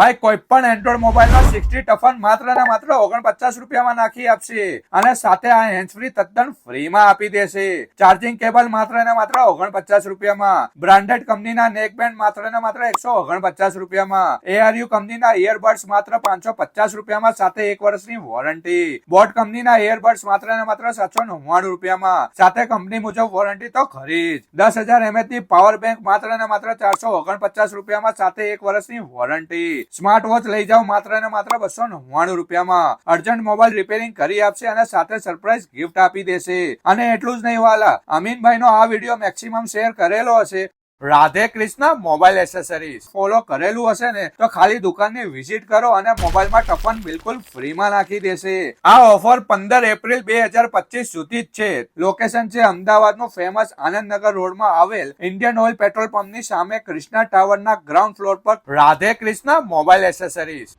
ભાઈ કોઈ પણ એન્ડ્રોઇડ મોબાઈલમાં 60 ટફન માત્ર ને માત્ર 49 રૂપિયામાં નાખી આપશે અને સાથે આ હેન્ડ ફ્રી તદ્દન ફ્રીમાં આપી દેશે. ચાર્જિંગ કેબલ માત્ર ને માત્ર 49 રૂપિયામાં, બ્રાન્ડેડ કંપનીના નેક બેન્ડ માત્ર ને માત્ર 149 રૂપિયામાં, ARU કંપનીના ઇયરબડ્સ માત્ર 550 રૂપિયામાં સાથે 1 વર્ષની વોરંટી, બોટ કંપનીના ઇયરબડ્સ માત્ર ને માત્ર 799 રૂપિયામાં સાથે કંપની મુજબ વોરંટી તો ખરી જ. 10,000 mAh ની પાવર બેંક માત્ર ને માત્ર 449 રૂપિયામાં સાથે 1 વર્ષની વોરંટી, સ્માર્ટ વોચ લઈ જાઓ માત્ર ને માત્ર 299 રૂપિયામાં, અર્જન્ટ મોબાઈલ રિપેરિંગ કરી આપશે અને સાથે સરપ્રાઈઝ ગિફ્ટ આપી દેશે. અને એટલું જ નહીં વાલા, અમીનભાઈ નો આ વિડીયો મેક્સિમમ શેર કરેલો હશે. Radhe Krishna mobile accessories follow કરેલું હશે ને તો ખાલી દુકાનની વિઝિટ કરો અને મોબાઈલમાં ટફન બિલકુલ ફ્રીમાં નાખી દેશે. આ ઓફર 15 એપ્રિલ 2025 સુધી જ છે. લોકેશન છે અમદાવાદનું ફેમસ આનંદનગર રોડમાં આવેલ ઇન્ડિયન ઓઇલ પેટ્રોલ પંપની સામે કૃષ્ણા ટાવરના ગ્રાઉન્ડ ફ્લોર પર રાધે કૃષ્ણ મોબાઈલ એસેસરીઝ.